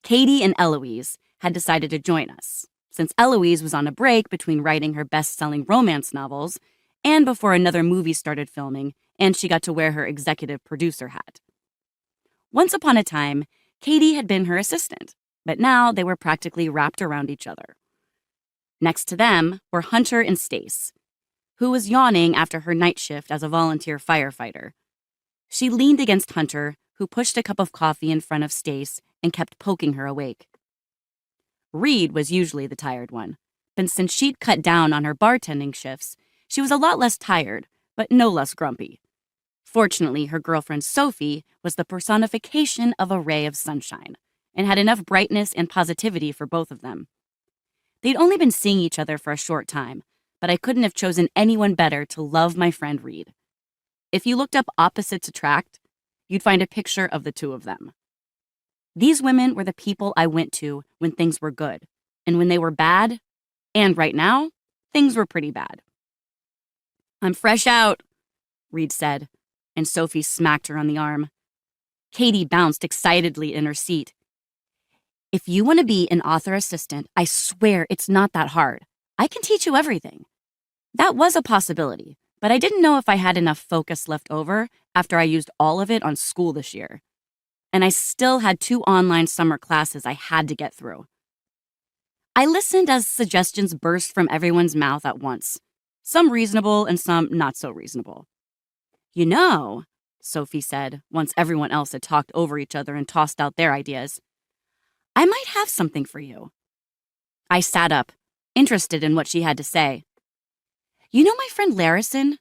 Katie and Eloise had decided to join us, since Eloise was on a break between writing her best-selling romance novels and before another movie started filming, and she got to wear her executive producer hat. Once upon a time, Katie had been her assistant, but now they were practically wrapped around each other. Next to them were Hunter and Stace, who was yawning after her night shift as a volunteer firefighter. She leaned against Hunter, who pushed a cup of coffee in front of Stace and kept poking her awake. Reed was usually the tired one, but since she'd cut down on her bartending shifts, she was a lot less tired, but no less grumpy. Fortunately, her girlfriend Sophie was the personification of a ray of sunshine and had enough brightness and positivity for both of them. They'd only been seeing each other for a short time, but I couldn't have chosen anyone better to love my friend Reed. If you looked up opposites attract, you'd find a picture of the two of them. These women were the people I went to when things were good, and when they were bad, and right now, things were pretty bad. "I'm fresh out," Reed said, and Sophie smacked her on the arm. Katie bounced excitedly in her seat. "If you want to be an author assistant, I swear it's not that hard. I can teach you everything." That was a possibility, but I didn't know if I had enough focus left over after I used all of it on school this year. And I still had 2 online summer classes I had to get through. I listened as suggestions burst from everyone's mouth at once, some reasonable and some not so reasonable. "You know," Sophie said, once everyone else had talked over each other and tossed out their ideas, "I might have something for you." I sat up, interested in what she had to say. "You know my friend Larison?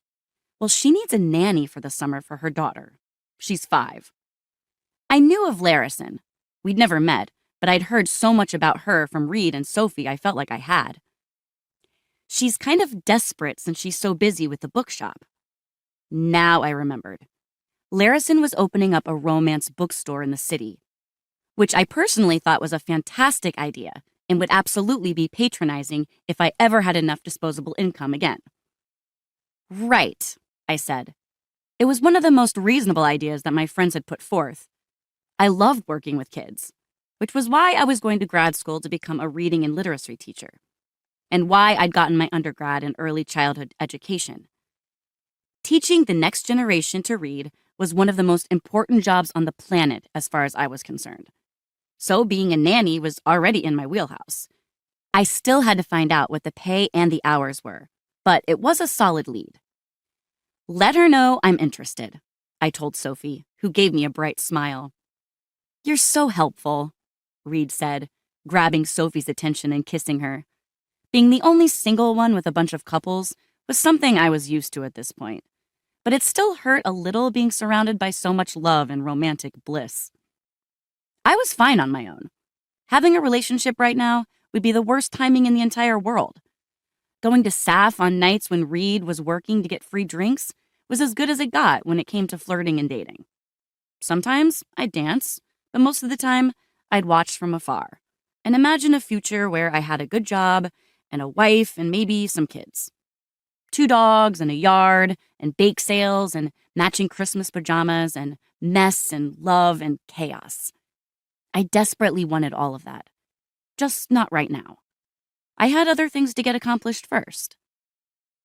Well, she needs a nanny for the summer for her daughter. She's 5. I knew of Larison. We'd never met, but I'd heard so much about her from Reed and Sophie I felt like I had. She's kind of desperate since she's so busy with the bookshop. Now I remembered. Larison was opening up a romance bookstore in the city, which I personally thought was a fantastic idea and would absolutely be patronizing if I ever had enough disposable income again. "Right," I said. It was one of the most reasonable ideas that my friends had put forth. I loved working with kids, which was why I was going to grad school to become a reading and literacy teacher, and why I'd gotten my undergrad in early childhood education. Teaching the next generation to read was one of the most important jobs on the planet as far as I was concerned. So being a nanny was already in my wheelhouse. I still had to find out what the pay and the hours were, but it was a solid lead. "Let her know I'm interested," I told Sophie, who gave me a bright smile. "You're so helpful," Reed said, grabbing Sophie's attention and kissing her. Being the only single one with a bunch of couples was something I was used to at this point, but it still hurt a little being surrounded by so much love and romantic bliss. I was fine on my own. Having a relationship right now would be the worst timing in the entire world. Going to SAF on nights when Reed was working to get free drinks was as good as it got when it came to flirting and dating. Sometimes I'd dance, but most of the time I'd watch from afar and imagine a future where I had a good job and a wife and maybe some kids. 2 dogs and a yard and bake sales and matching Christmas pajamas and mess and love and chaos. I desperately wanted all of that. Just not right now. I had other things to get accomplished first.